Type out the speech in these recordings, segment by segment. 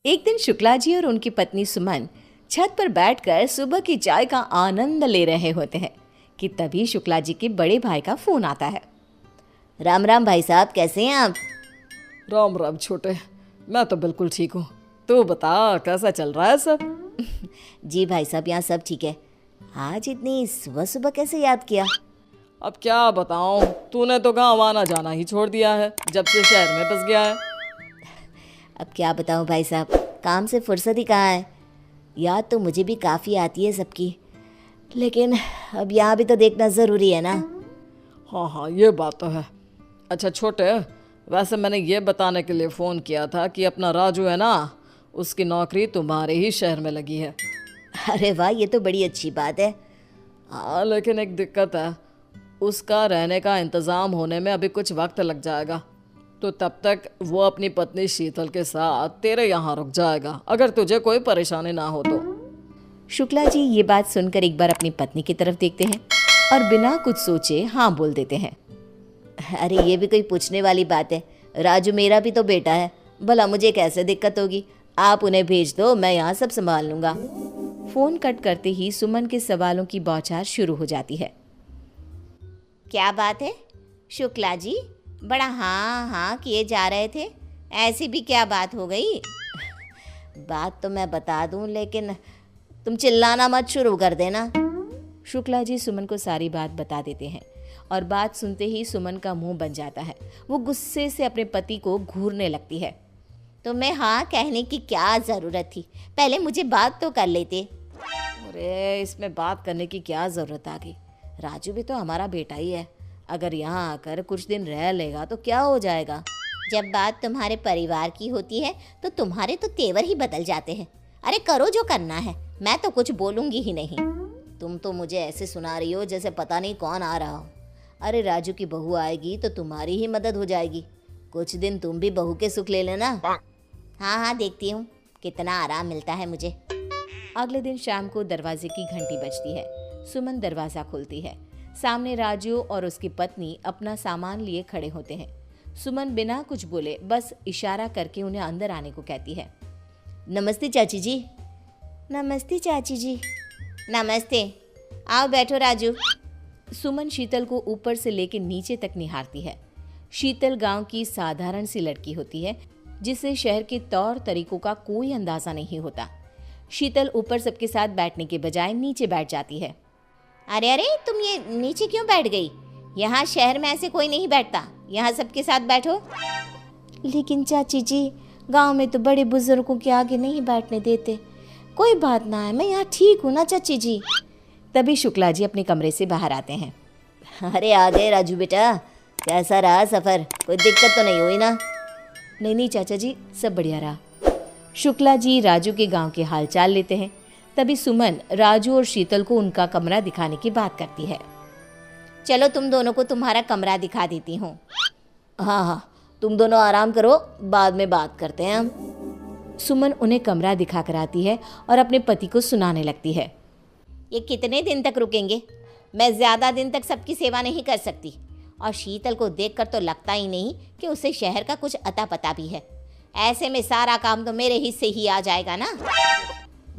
एक दिन शुक्ला जी और उनकी पत्नी सुमन छत पर बैठकर सुबह की चाय का आनंद ले रहे होते हैं कि तभी शुक्ला जी के बड़े भाई का फोन आता है। राम राम भाई साहब, कैसे हैं आप? राम राम छोटे, मैं तो बिल्कुल ठीक हूँ। तू बता कैसा चल रहा है सब? जी भाई साहब, यहाँ सब ठीक है। आज इतनी सुबह सुबह कैसे याद किया? अब क्या बताऊँ, तूने तो गाँव आना जाना ही छोड़ दिया है जब से शहर में बस गया है। अब क्या बताऊँ भाई साहब, काम से फुर्सत ही कहाँ है। याद तो मुझे भी काफ़ी आती है सबकी, लेकिन अब यहाँ भी तो देखना ज़रूरी है ना। हाँ, ये बात तो है। अच्छा छोटे, वैसे मैंने ये बताने के लिए फ़ोन किया था कि अपना राजू है ना, उसकी नौकरी तुम्हारे ही शहर में लगी है। अरे वाह, ये तो बड़ी अच्छी बात है। हाँ, लेकिन एक दिक्कत है, उसका रहने का इंतज़ाम होने में अभी कुछ वक्त लग जाएगा, तो तब तक वो अपनी पत्नी शीतल के साथ तेरे यहाँ रुक जाएगा, अगर तुझे कोई परेशानी ना हो तो। शुक्ला जी ये बात सुनकर एक बार अपनी पत्नी की तरफ देखते हैं और बिना कुछ सोचे हाँ बोल देते हैं। अरे ये भी कोई पूछने वाली बात है, राजू मेरा भी तो बेटा है, भला मुझे कैसे दिक्कत होगी। आप उन्हें भेज दो, मैं यहाँ सब संभाल लूँगा। फ़ोन कट करते ही सुमन के सवालों की बौछार शुरू हो जाती है। क्या बात है शुक्ला जी, बड़ा हाँ हाँ किए जा रहे थे, ऐसी भी क्या बात हो गई? बात तो मैं बता दूं, लेकिन तुम चिल्लाना मत शुरू कर देना। शुक्ला जी सुमन को सारी बात बता देते हैं और बात सुनते ही सुमन का मुंह बन जाता है। वो गुस्से से अपने पति को घूरने लगती है। तुम्हें हाँ कहने की क्या ज़रूरत थी, पहले मुझे बात तो कर लेते। अरे इसमें बात करने की क्या ज़रूरत आ गई, राजू भी तो हमारा बेटा ही है, अगर यहाँ आकर कुछ दिन रह लेगा तो क्या हो जाएगा। जब बात तुम्हारे परिवार की होती है तो तुम्हारे तो तेवर ही बदल जाते हैं। अरे करो जो करना है, मैं तो कुछ बोलूँगी ही नहीं। तुम तो मुझे ऐसे सुना रही हो जैसे पता नहीं कौन आ रहा हो। अरे राजू की बहू आएगी तो तुम्हारी ही मदद हो जाएगी, कुछ दिन तुम भी बहू के सुख ले लेना। हाँ हाँ, देखती हूँ कितना आराम मिलता है मुझे। अगले दिन शाम को दरवाजे की घंटी बजती है। सुमन दरवाज़ा खोलती है। सामने राजू और उसकी पत्नी अपना सामान लिए खड़े होते हैं। सुमन बिना कुछ बोले बस इशारा करके उन्हें अंदर आने को कहती है। नमस्ते चाची जी। नमस्ते चाची जी। नमस्ते, आओ बैठो राजू। सुमन शीतल को ऊपर से लेकर नीचे तक निहारती है। शीतल गांव की साधारण सी लड़की होती है जिसे शहर के तौर तरीकों का कोई अंदाज़ा नहीं होता। शीतल ऊपर सबके साथ बैठने के बजाय नीचे बैठ जाती है। अरे अरे, तुम ये नीचे क्यों बैठ गई? यहाँ शहर में ऐसे कोई नहीं बैठता, यहाँ सबके साथ बैठो। लेकिन चाची जी, गांव में तो बड़े बुजुर्गों के आगे नहीं बैठने देते। कोई बात ना है, मैं यहाँ ठीक हूँ ना चाची जी। तभी शुक्ला जी अपने कमरे से बाहर आते हैं। अरे आ गए राजू बेटा, कैसा रहा सफ़र, कोई दिक्कत तो नहीं हुई ना? नहीं चाचा जी, सब बढ़िया रहा। शुक्ला जी राजू के गांव के हालचाल लेते हैं। तभी सुमन राजू और शीतल को उनका कमरा दिखाने की बात करती है। चलो तुम दोनों को तुम्हारा कमरा दिखा देती हूँ। हाँ, तुम दोनों आराम करो, बाद में बात करते हैं हम। सुमन उन्हें कमरा दिखा कर आती है और अपने पति को सुनाने लगती है। ये कितने दिन तक रुकेंगे? मैं ज़्यादा दिन तक सबकी सेवा नहीं कर सकती, और शीतल को देखकर तो लगता ही नहीं कि उसे शहर का कुछ अता पता भी है। ऐसे में सारा काम तो मेरे हिस्से ही आ जाएगा ना।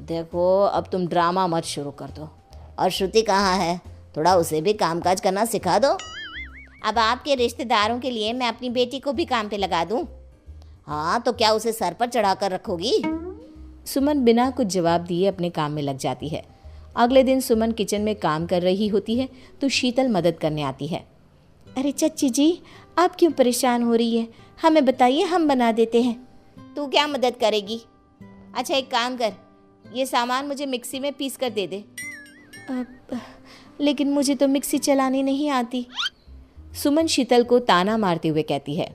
देखो अब तुम ड्रामा मत शुरू कर दो। और श्रुति कहाँ है, थोड़ा उसे भी कामकाज करना सिखा दो। अब आपके रिश्तेदारों के लिए मैं अपनी बेटी को भी काम पे लगा दूँ? हाँ, तो क्या उसे सर पर चढ़ा कर रखोगी? सुमन बिना कुछ जवाब दिए अपने काम में लग जाती है। अगले दिन सुमन किचन में काम कर रही होती है तो शीतल मदद करने आती है। अरे चाची जी, आप क्यों परेशान हो रही है, हमें बताइए, हम बना देते हैं। तू क्या मदद करेगी? अच्छा एक काम कर, ये सामान मुझे मिक्सी में पीस कर दे दे। लेकिन मुझे तो मिक्सी चलानी नहीं आती, सुमन शीतल को ताना मारते हुए कहती है।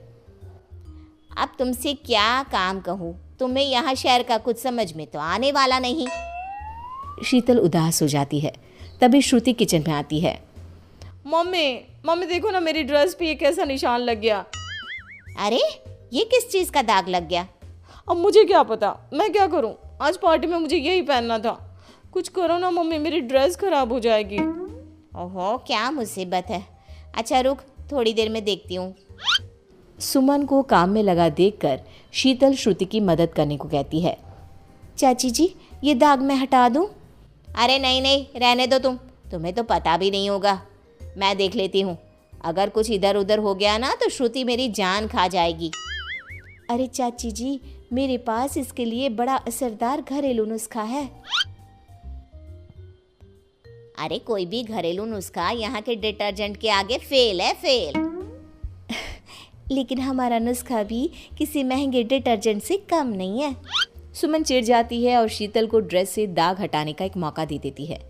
अब तुमसे क्या काम कहूँ, तुम्हें यहाँ शहर का कुछ समझ में तो आने वाला नहीं। शीतल उदास हो जाती है। तभी श्रुति किचन में आती है। मम्मी देखो ना, मेरी ड्रेस पे ये कैसा निशान लग गया। अरे ये किस चीज़ का दाग लग गया? अब मुझे क्या पता, मैं क्या करूं, आज पार्टी में मुझे यही पहनना था। कुछ करो ना मम्मी, मेरी ड्रेस खराब हो जाएगी। ओहो, क्या मुसीबत है। अच्छा रुक, थोड़ी देर में देखती हूँ। सुमन को काम में लगा देखकर शीतल श्रुति की मदद करने को कहती है। चाची जी, ये दाग मैं हटा दूं? अरे नहीं नहीं, रहने दो तुम्हें तो पता भी नहीं होगा। मैं देख लेती हूँ। अगर कुछ इधर उधर हो गया ना तो श्रुति मेरी जान खा जाएगी। अरे चाची जी, मेरे पास इसके लिए बड़ा असरदार घरेलू नुस्खा है। अरे कोई भी घरेलू नुस्खा यहाँ के डिटर्जेंट के आगे फेल है, फेल। लेकिन हमारा नुस्खा भी किसी महंगे डिटर्जेंट से कम नहीं है। सुमन चिढ़ जाती है और शीतल को ड्रेस से दाग हटाने का एक मौका दे देती है।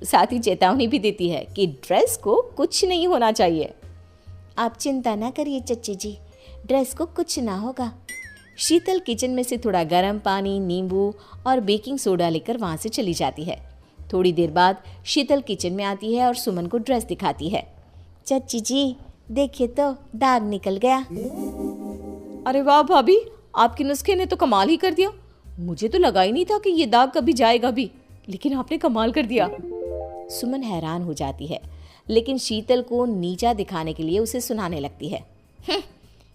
साथ ही चेतावनी भी देती है कि ड्रेस को कुछ नहीं होना चाहिए। आप चिंता ना करिए चच्ची जी, ड्रेस को कुछ ना होगा। शीतल किचन में से थोड़ा गर्म पानी, नींबू और बेकिंग सोडा लेकर वहाँ से चली जाती है। थोड़ी देर बाद शीतल किचन में आती है और सुमन को ड्रेस दिखाती है। चच्ची जी देखिए तो, दाग निकल गया। अरे वाह भाभी, आपके नुस्खे ने तो कमाल ही कर दिया। मुझे तो लगा ही नहीं था कि ये दाग कभी जाएगा भी, लेकिन आपने कमाल कर दिया। सुमन हैरान हो जाती है, लेकिन शीतल को नीचा दिखाने के लिए उसे सुनाने लगती है।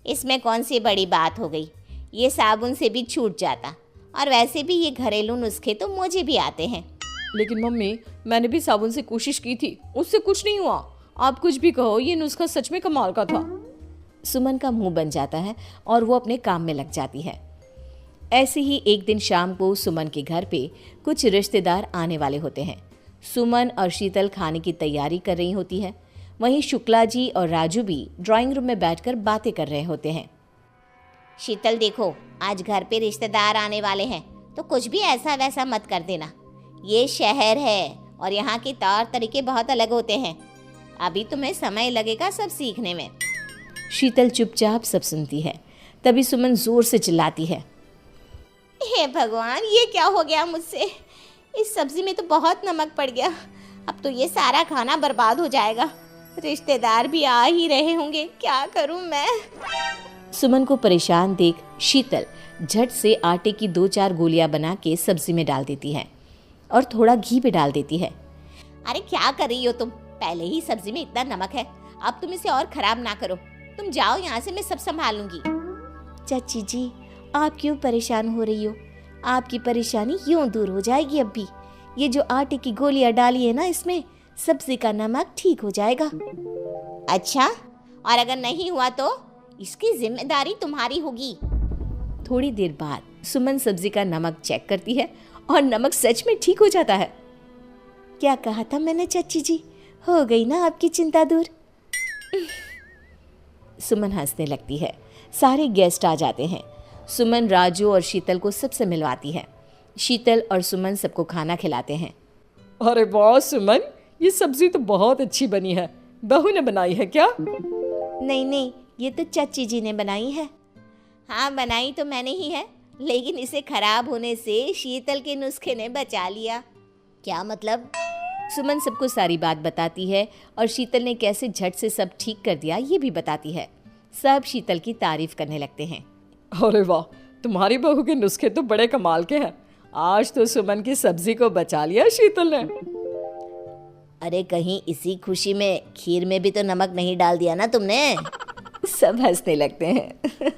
इसमें कौन सी बड़ी बात हो गई, ये साबुन से भी छूट जाता, और वैसे भी ये घरेलू नुस्खे तो मुझे भी आते हैं। लेकिन मम्मी, मैंने भी साबुन से कोशिश की थी, उससे कुछ नहीं हुआ। आप कुछ भी कहो, ये नुस्खा सच में कमाल का था। सुमन का मुंह बन जाता है और वो अपने काम में लग जाती है। ऐसे ही एक दिन शाम को सुमन के घर पे कुछ रिश्तेदार आने वाले होते हैं। सुमन और शीतल खाने की तैयारी कर रही होती है। वहीं शुक्ला जी और राजू भी ड्राइंग रूम में बैठकर बातें कर रहे होते हैं। शीतल देखो, आज घर पे रिश्तेदार आने वाले हैं, तो कुछ भी ऐसा वैसा मत कर देना। ये शहर है और यहाँ के तौर तरीके बहुत अलग होते हैं। अभी तुम्हें समय लगेगा सब सीखने में। शीतल चुपचाप सब सुनती है। तभी सुमन जोर से चिल्लाती है। हे भगवान, ये क्या हो गया मुझसे? इस सब्जी में तो बहुत नमक पड़ गया। अब तो ये सारा खाना बर्बाद हो जाएगा। रिश्तेदार भी आ ही रहे होंगे, क्या करूं मैं? सुमन को परेशान देख शीतल झट से आटे की 2-4 गोलियां बना के सब्जी में डाल देती है और थोड़ा घी भी डाल देती है। अरे क्या कर रही हो तुम? पहले ही सब्जी में इतना नमक है, अब तुम इसे और खराब ना करो। तुम जाओ यहाँ से, मैं सब संभाल लूंगी। चाची जी, आप क्यों परेशान हो रही हो? आपकी परेशानी यूं दूर हो जाएगी। अब भी ये जो आटे की गोलियां डाली है ना, इसमें सब्जी का नमक ठीक हो जाएगा। अच्छा, और अगर नहीं हुआ तो इसकी जिम्मेदारी तुम्हारी होगी। थोड़ी देर बाद सुमन सब्जी का नमक चेक करती है और नमक सच में ठीक हो जाता है। क्या कहा था मैंने चाची जी? हो गई ना आपकी चिंता दूर। सुमन हंसने लगती है। सारे गेस्ट आ जाते हैं। सुमन राजू और शीतल को सबसे मिलवाती है। शीतल और सुमन सबको खाना खिलाते हैं। अरे वाह सुमन, ये सब्जी तो बहुत अच्छी बनी है। बहू ने बनाई है क्या? नहीं नहीं, ये तो चाची जी ने बनाई है। हाँ, बनाई तो मैंने ही है, लेकिन इसे खराब होने से शीतल के नुस्खे ने बचा लिया। क्या मतलब? सुमन सबको सारी बात बताती है और शीतल ने कैसे झट से सब ठीक कर दिया ये भी बताती है। सब शीतल की तारीफ करने लगते हैं। अरे वाह, तुम्हारी बहू के नुस्खे तो बड़े कमाल के हैं। आज तो सुमन की सब्जी को बचा लिया शीतल ने। अरे कहीं इसी खुशी में खीर में भी तो नमक नहीं डाल दिया ना तुमने? सब हंसने लगते हैं।